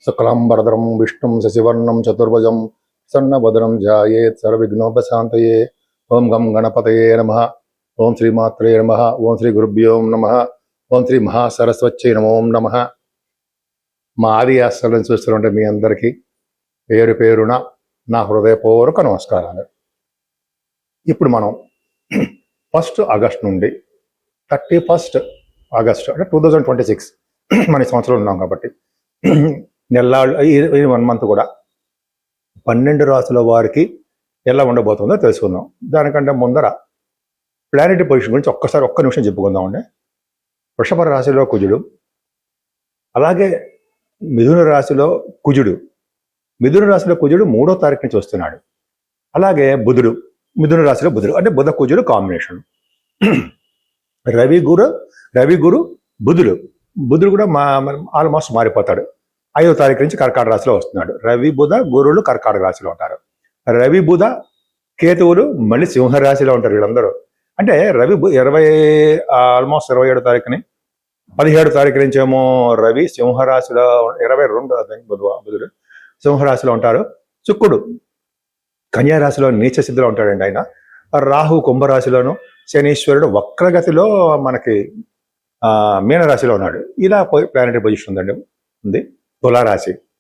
శుక్లాంబరధరం విష్ణుం శశివర్ణం చతుర్భుజం సన్నవదనం ధ్యాయేత్ సర్వవిఘ్నోపశాంతయే. ఓం గం గణపతయే నమః. ఓం శ్రీమాత్రే నమః. ఓం శ్రీ గురుభ్యో నమః. ఓం శ్రీ మహాసరస్వత్యై నమో నమః. మా ఆది ఆశ్రమం చూస్తున్నట్టు మీ అందరికీ పేరు పేరున నా హృదయపూర్వక నమస్కారాలు. ఇప్పుడు మనం 1 ఆగస్టు నుండి 31 ఆగస్టు అంటే 2026 మన సంవత్సరంలో ఉన్నాం కాబట్టి నెల్లాళ్ళు ఈ 1 మంత్ కూడా 12 రాశుల వారికి ఎలా ఉండబోతుందో తెలుసుకుందాం. దానికంటే ముందర ప్లానెటరీ పొజిషన్ గురించి ఒక్క నిమిషం చెప్పుకుందామండి. వృషభ రాశిలో కుజుడు, అలాగే మిథున రాశిలో కుజుడు. మిథున రాశిలో కుజుడు 3వ తారీఖు నుంచి వస్తున్నాడు. అలాగే బుధుడు, మిథున రాశిలో బుధుడు అంటే బుధ కుజుడు కాంబినేషన్. రవి గురు బుధుడు కూడా ఆల్మోస్ట్ మారిపోతాడు. 5వ తారీఖు నుంచి కర్కాటక రాశిలో వస్తున్నాడు. రవి బుధ గురువులు కర్కాటక రాశిలో ఉంటారు. రవి బుధ కేతువులు మళ్ళీ సింహరాశిలో ఉంటారు. వీళ్ళందరూ అంటే రవి ఆల్మోస్ట్ 27వ తారీఖుని 17వ తారీఖు నుంచి ఏమో రవి సింహరాశిలో 22 బుధుడు సింహరాశిలో ఉంటారు. శుక్రుడు కన్యారాశిలో నీచ స్థితిలో ఉంటాడండి ఆయన. రాహు కుంభరాశిలోను, శనీశ్వరుడు వక్రగతిలో మనకి మీనరాశిలో ఉన్నాడు. ఇలా ప్లానెటరీ పొజిషన్ ఉంది.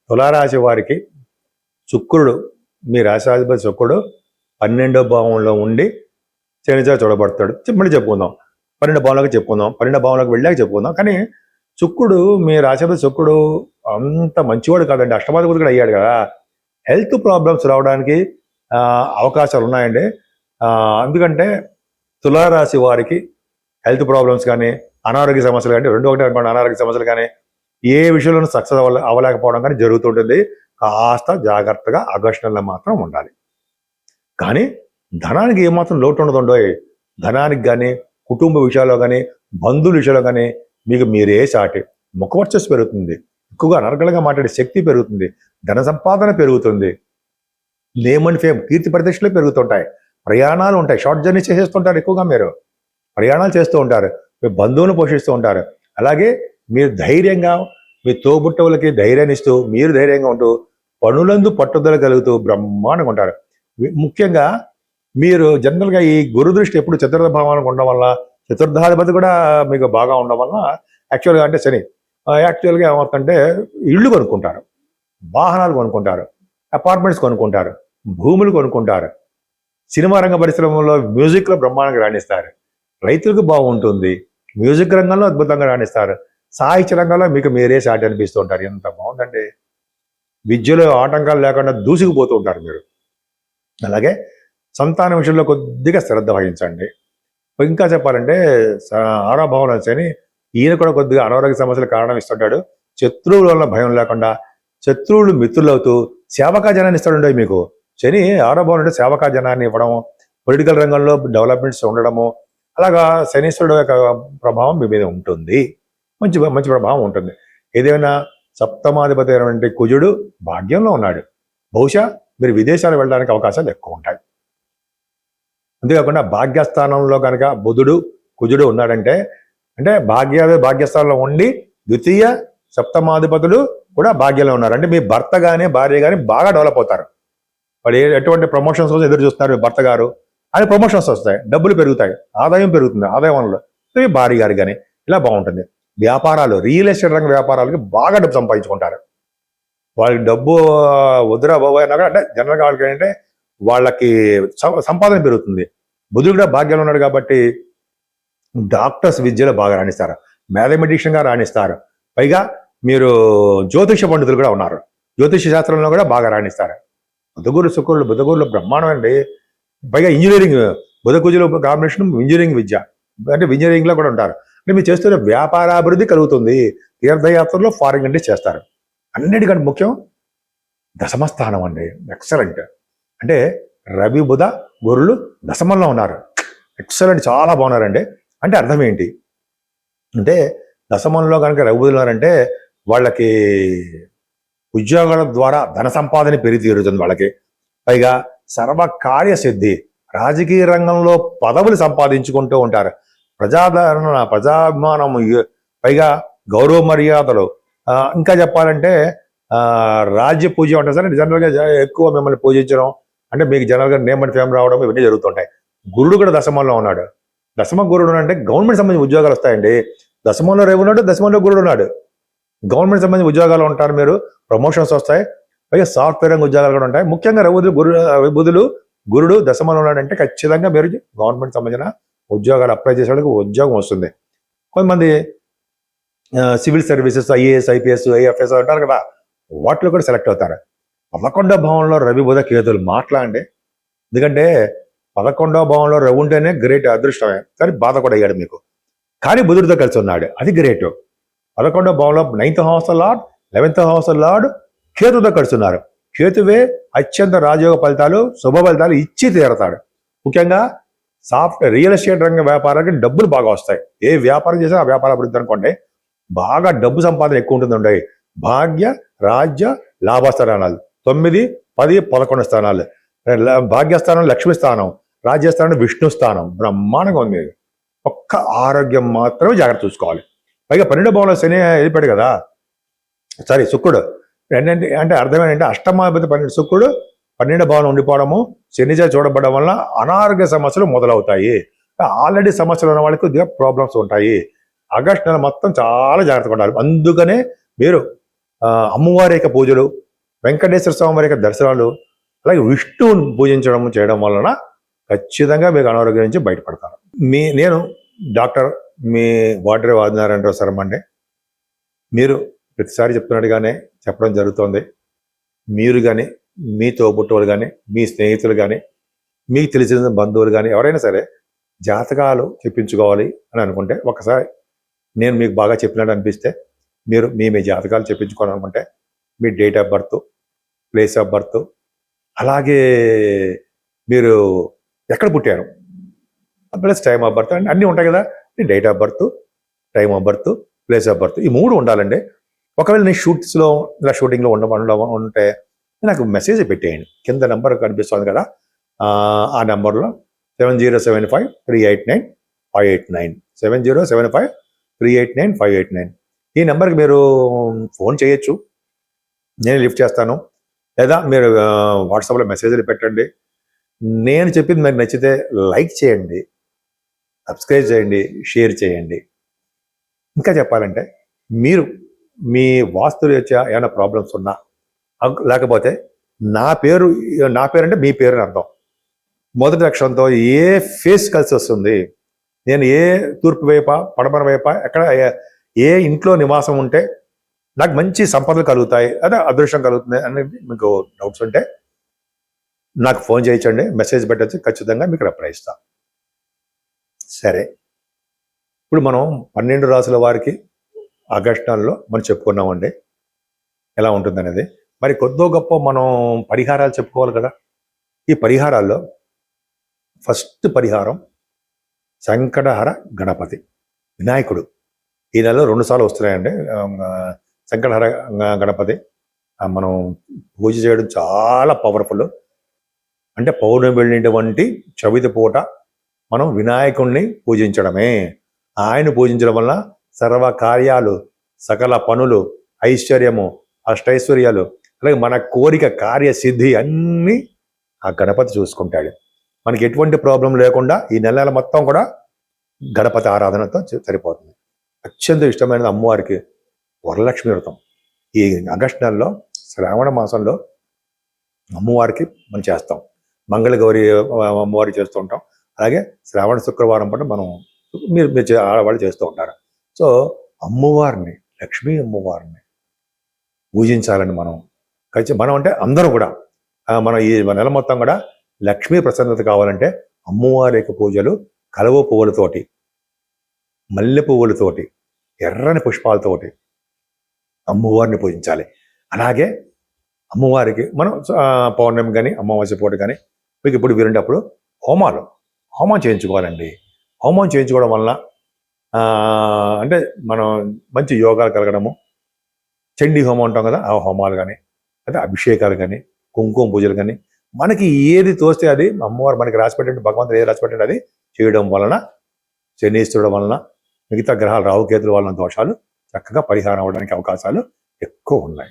తులారాశి వారికి శుక్రుడు, మీ రాశిాధిపతి శుక్రుడు 12వ భావంలో ఉండి శనిచా చూడబడతాడు. మళ్ళీ చెప్పుకుందాం, 12 భావంలోకి చెప్పుకుందాం, 12 భావంలోకి వెళ్ళాక చెప్పుకుందాం. కానీ శుక్రుడు, మీ రాశిపతి శుక్రుడు అంత మంచివాడు కాదండి. అష్టమాధిపతి కూడా అయ్యాడు కదా. హెల్త్ ప్రాబ్లమ్స్ రావడానికి అవకాశాలు ఉన్నాయండి. ఎందుకంటే తులారాశి వారికి హెల్త్ ప్రాబ్లమ్స్ కానీ, అనారోగ్య సమస్యలు కానీ, 2 అనారోగ్య సమస్యలు కానీ, ఏ విషయంలోనూ సక్సెస్ అవ్వలేకపోవడం కానీ జరుగుతుంటుంది. కాస్త జాగ్రత్తగా ఆగస్టు నెలలో మాత్రం ఉండాలి. కానీ ధనానికి ఏమాత్రం లోటు ఉండదుండో. ధనానికి కానీ, కుటుంబ విషయాల్లో కానీ, బంధువుల విషయాల్లో కానీ మీకు మీరే సాటి. ముఖవర్చస్సు పెరుగుతుంది, ఎక్కువగా అనర్గళంగా మాట్లాడే శక్తి పెరుగుతుంది, ధన సంపాదన పెరుగుతుంది, నేమ్ అండ్ ఫేమ్ కీర్తి ప్రతిష్టలు పెరుగుతుంటాయి, ప్రయాణాలు ఉంటాయి, షార్ట్ జర్నీ చేసేస్తుంటారు. ఎక్కువగా మీరు ప్రయాణాలు చేస్తూ ఉంటారు, మీ బంధువులను పోషిస్తూ ఉంటారు. అలాగే మీరు ధైర్యంగా మీ తోబుట్టవులకి ధైర్యాన్ని ఇస్తూ, మీరు ధైర్యంగా ఉంటూ, పనులందు పట్టుదల కలుగుతూ బ్రహ్మాండంగా ఉంటారు. ముఖ్యంగా మీరు జనరల్గా ఈ గురు దృష్టి ఎప్పుడు చతుర్థ భావానికి ఉండడం వల్ల, చతుర్థాధిపతి కూడా మీకు బాగా ఉండడం వల్ల యాక్చువల్గా అంటే శని యాక్చువల్గా ఏమవుతుందంటే ఇళ్ళు కొనుక్కుంటారు, వాహనాలు కొనుక్కుంటారు, అపార్ట్మెంట్స్ కొనుక్కుంటారు, భూములు కొనుక్కుంటారు, సినిమా రంగ పరిశ్రమలో మ్యూజిక్లో బ్రహ్మాండంగా రాణిస్తారు, రైతులకు బాగుంటుంది, మ్యూజిక్ రంగంలో అద్భుతంగా రాణిస్తారు, సాహిత్య రంగంలో మీకు మీరే సాటి అనిపిస్తూ ఉంటారు. ఎంత బాగుందండి. విద్యలో ఆటంకాలు లేకుండా దూసుకుపోతూ ఉంటారు మీరు. అలాగే సంతాన విషయంలో కొద్దిగా శ్రద్ధ వహించండి. ఇంకా చెప్పాలంటే 6వ భావంలో శని, ఈయన కూడా కొద్దిగా అనారోగ్య సమస్యలకు కారణం ఇస్తుంటాడు. శత్రువుల వల్ల భయం లేకుండా శత్రువులు మిత్రులవుతూ సేవకా జనాన్ని ఇస్తాడు మీకు. శని 6వ భావం అంటే సేవకా జనాన్ని ఇవ్వడం, పొలిటికల్ రంగంలో డెవలప్మెంట్స్ ఉండడము, అలాగా శనీశ్వరుడు యొక్క ప్రభావం మీ మీద ఉంటుంది. మంచి ప్రభావం ఉంటుంది. ఏదైనా సప్తమాధిపతి అయినటువంటి కుజుడు భాగ్యంలో ఉన్నాడు. బహుశా మీరు విదేశాలు వెళ్ళడానికి అవకాశాలు ఎక్కువ ఉంటాయి. అంతేకాకుండా భాగ్యస్థానంలో కనుక కుజుడు ఉన్నాడంటే అంటే భాగ్యస్థానంలో ఉండి ద్వితీయ సప్తమాధిపతులు కూడా భాగ్యంలో ఉన్నారు. అంటే మీ భర్త కానీ భార్య కానీ బాగా డెవలప్ అవుతారు. వాళ్ళు ఎటువంటి ప్రమోషన్స్ కోసం ఎదురు చూస్తున్నారు మీ భర్త గారు, అని ప్రమోషన్స్ వస్తాయి, డబ్బులు పెరుగుతాయి, ఆదాయం పెరుగుతుంది, ఆదాయం వనరులు మీ భార్య గారు కానీ ఇలా బాగుంటుంది. వ్యాపారాలు, రియల్ ఎస్టేట్ రంగ వ్యాపారాలకి బాగా డబ్బు సంపాదించుకుంటారు. వాళ్ళకి డబ్బు వద్దురా బాబు అయినా కూడా అంటే జనరల్గా వాళ్ళకి ఏంటంటే వాళ్ళకి సంపాదన పెరుగుతుంది. బుధుడు కూడా భాగ్యంలో ఉన్నాడు కాబట్టి డాక్టర్స్ విద్యలో బాగా రాణిస్తారు, మ్యాథమెటిషియన్గా రాణిస్తారు. పైగా మీరు జ్యోతిష పండితులు కూడా ఉన్నారు, జ్యోతిష శాస్త్రంలో కూడా బాగా రాణిస్తారు. బుధగురులు బ్రహ్మాండం అండి. పైగా ఇంజనీరింగ్, బుధకుజుల కాంబినేషన్ ఇంజనీరింగ్ విద్య అంటే ఇంజనీరింగ్లో కూడా ఉంటారు. అంటే మీరు చేస్తున్న వ్యాపారాభివృద్ధి కలుగుతుంది. తీర్థయాత్రలో ఫారిన్ కంట్రీస్ చేస్తారు. అన్నిటికంటే ముఖ్యం దశమస్థానం అండి, ఎక్సలెంట్. అంటే రవి బుధ గురులు దశమంలో ఉన్నారు, ఎక్సలెంట్, చాలా బాగున్నారండి. అంటే అర్థం ఏంటి అంటే దశమంలో కనుక రవి బుధులు ఉన్నారంటే వాళ్ళకి ఉద్యోగాల ద్వారా ధన సంపాదన పెరిగి తీరుతుంది వాళ్ళకి. పైగా సర్వకార్య సిద్ధి, రాజకీయ రంగంలో పదవులు సంపాదించుకుంటూ ఉంటారు, ప్రజాభిమానం, పైగా గౌరవ మర్యాదలు. ఇంకా చెప్పాలంటే రాజ్య పూజ ఉంటుంది సార్. జనరల్గా ఎక్కువ మిమ్మల్ని పూజించడం అంటే మీకు జనరల్గా నేమ్ అండ్ ఫేమ్ రావడం ఇవన్నీ జరుగుతుంటాయి. గురుడు కూడా దశమంలో ఉన్నాడు. దశమ గురుడు అంటే గవర్నమెంట్ సంబంధించిన ఉద్యోగాలు వస్తాయండి. దశమంలో రేవు ఉన్నాడు, దశమంలో గురుడు ఉన్నాడు. గవర్నమెంట్ సంబంధించిన ఉద్యోగాలు ఉంటారు, మీరు ప్రమోషన్స్ వస్తాయి, పైగా సాఫ్ట్వేర్ రంగ ఉద్యోగాలు కూడా ఉంటాయి. ముఖ్యంగా బుధుడు గురుడు దశమంలో ఉన్నాడంటే ఖచ్చితంగా మీరు గవర్నమెంట్ సంబంధించిన ఉద్యోగాలు అప్లై చేసే వాళ్ళకి ఉద్యోగం వస్తుంది. కొంతమంది civil services, IAS, IPS, IFS అంటారు కదా, వాటిలో కూడా సెలెక్ట్ అవుతారు. 11వ భావంలో రవి బుధ కేతులు మాట్లాడండి. ఎందుకంటే 11వ భావంలో రవి ఉంటేనే గ్రేట్, అదృష్టమే, కానీ బాధ కూడా అయ్యాడు మీకు. కానీ బుధుడితో కలిసి ఉన్నాడు, అది గ్రేట్. 11వ భావంలో 9th house lord, 11th house lord కేతుతో కలిసి ఉన్నారు. కేతువే అత్యంత రాజయోగ ఫలితాలు, శుభ ఫలితాలు ఇచ్చి తీరతాడు. ముఖ్యంగా రియల్ ఎస్టేట్ రంగ వ్యాపారానికి డబ్బులు బాగా వస్తాయి. ఏ వ్యాపారం చేసినా ఆ వ్యాపార అభివృద్ధి అనుకోండి, బాగా డబ్బు సంపాదన ఎక్కువ ఉంటుందండి. భాగ్య, రాజ్య, లాభస్థానాలు 9, 10, 11 స్థానాలు. భాగ్యస్థానం లక్ష్మీ స్థానం, రాజ్యస్థానం విష్ణు స్థానం, బ్రహ్మాండంగా ఉంది. ఒక్క ఆరోగ్యం మాత్రమే జాగ్రత్త చూసుకోవాలి. పైగా 12వ భావంలో శని వెళ్ళిపోయాడు కదా, సారీ శుక్రుడు. అంటే అర్థం ఏంటంటే అష్టమాధిపతి 12 శుక్రుడు 12వ భావంలో ఉండిపోవడము, శనిజ చూడబడడం వల్ల అనారోగ్య సమస్యలు మొదలవుతాయి. ఆల్రెడీ సమస్యలు ఉన్న వాళ్ళకి కొద్దిగా ప్రాబ్లమ్స్ ఉంటాయి. ఆగస్టు నెల మొత్తం చాలా జాగ్రత్తగా ఉండాలి. అందుకనే మీరు అమ్మవారి యొక్క పూజలు, వెంకటేశ్వర స్వామి వారి యొక్క దర్శనాలు, అలాగే విష్ణువుని పూజించడం చేయడం వలన ఖచ్చితంగా మీకు అనారోగ్యం నుంచి బయటపడతారు. నేను డాక్టర్ మీ వాడ్రే ఆదినారాయణరావు శర్మ అండి. మీరు ప్రతిసారి చెప్తున్నట్టుగానే చెప్పడం జరుగుతుంది. మీరు కానీ, మీ తోబుట్టువులు కానీ, మీ స్నేహితులు కానీ, మీకు తెలిసిన బంధువులు కానీ ఎవరైనా సరే జాతకాలు చెప్పించుకోవాలి అని అనుకుంటే, ఒకసారి నేను మీకు బాగా చెప్పినట్టు అనిపిస్తే మీరు మీ జాతకాలు చెప్పించుకోవాలనుకుంటే మీ date of birth, place of birth, అలాగే మీరు ఎక్కడ పుట్టారు ప్లస్ టైమ్ ఆఫ్ బర్త్ అన్నీ ఉంటాయి కదా. Date of birth, time of birth, place of birth, ఈ 3 ఉండాలండి. ఒకవేళ నేను షూటింగ్లో ఉంటే నాకు మెసేజ్ పెట్టేయండి. కింద నెంబర్ కనిపిస్తుంది కదా, ఆ నెంబర్లో 7075389589 7075389589 ఈ నెంబర్కి మీరు ఫోన్ చేయొచ్చు, నేను లిఫ్ట్ చేస్తాను. లేదా మీరు వాట్సాప్లో మెసేజ్లు పెట్టండి. నేను చెప్పింది మీకు నచ్చితే లైక్ చేయండి, సబ్స్క్రైబ్ చేయండి, షేర్ చేయండి. ఇంకా చెప్పాలంటే మీరు మీ వాస్తు రీత్యా ఏమైనా ప్రాబ్లమ్స్ ఉన్నా, లేకపోతే నా పేరు అంటే మీ పేరు అని అర్థం, మొదటి అక్షరంతో ఏ ఫేస్ కలిసి వస్తుంది, నేను ఏ తూర్పు వైప, పడమర వైప, ఎక్కడ ఏ ఇంట్లో నివాసం ఉంటే నాకు మంచి సంపదలు కలుగుతాయి, అదే అదృష్టం కలుగుతుంది అనేది మీకు డౌట్స్ ఉంటే నాకు ఫోన్ చేయించండి, మెసేజ్ పెట్టచ్చు, ఖచ్చితంగా మీకు రిప్లై ఇస్తాను. సరే, ఇప్పుడు మనం 12 రాసుల వారికి ఆగస్టు నెలలో మనం చెప్పుకున్నామండి ఎలా ఉంటుందనేది. మరి కొద్దో గొప్ప మనం పరిహారాలు చెప్పుకోవాలి కదా. ఈ పరిహారాల్లో ఫస్ట్ పరిహారం సంకటహర గణపతి, వినాయకుడు. ఈ నెలలో 2 సార్లు వస్తున్నాయండి. సంకటహర గణపతి మనం పూజ చేయడం చాలా పవర్ఫుల్. అంటే పౌర్ణమి వెళ్ళినటువంటి చవితి పూట మనం వినాయకుడిని పూజించడమే. ఆయన పూజించడం వల్ల సర్వ కార్యాలు, సకల పనులు, ఐశ్వర్యము, అష్టైశ్వర్యాలు, అలాగే మన కోరిక కార్యసిద్ధి అన్నీ ఆ గణపతి చూసుకుంటాడు. మనకి ఎటువంటి ప్రాబ్లం లేకుండా ఈ నెల మొత్తం కూడా గణపతి ఆరాధనతో సరిపోతుంది. అత్యంత ఇష్టమైనది అమ్మవారికి వరలక్ష్మి వ్రతం. ఈ ఆగస్టు నెలలో శ్రావణ మాసంలో అమ్మవారికి మనం చేస్తాం. మంగళగౌరి అమ్మవారి చేస్తూ ఉంటాం. అలాగే శ్రావణ శుక్రవారం పాటు మనం మీరు ఆడవాళ్ళు చేస్తూ ఉంటారు. సో అమ్మవారిని, లక్ష్మీ అమ్మవారిని పూజించాలని మనం అంటే అందరూ కూడా మనం ఈ నెల మొత్తం కూడా లక్ష్మీ ప్రసన్నత కావాలంటే అమ్మవారి యొక్క పూజలు కలువ పువ్వులతోటి, మల్లె పువ్వులతోటి, ఎర్రని పుష్పాలతోటి అమ్మవారిని పూజించాలి. అలాగే అమ్మవారికి మనం పౌర్ణమి కానీ అమావాస్య పూట కానీ మీకు ఇప్పుడు వీరుంటప్పుడు హోమం చేయించుకోవాలండి. హోమం చేయించుకోవడం వలన అంటే మనం మంచి యోగాలు కలగడము, చండీ హోమం అంటాం కదా, ఆ హోమాలు కానీ, అంటే అభిషేకాలు కానీ, కుంకుమ పూజలు కానీ, మనకి ఏది తోస్తే అది అమ్మవారు మనకి రాసిపెట్టండి, భగవంతుడు ఏది రాసిపెట్టండి అది చేయడం వలన, శనీశ్వరుడు వలన, మిగతా గ్రహాలు రాహుకేతుల వలన దోషాలు చక్కగా పరిహారం అవ్వడానికి అవకాశాలు ఎక్కువ ఉన్నాయి.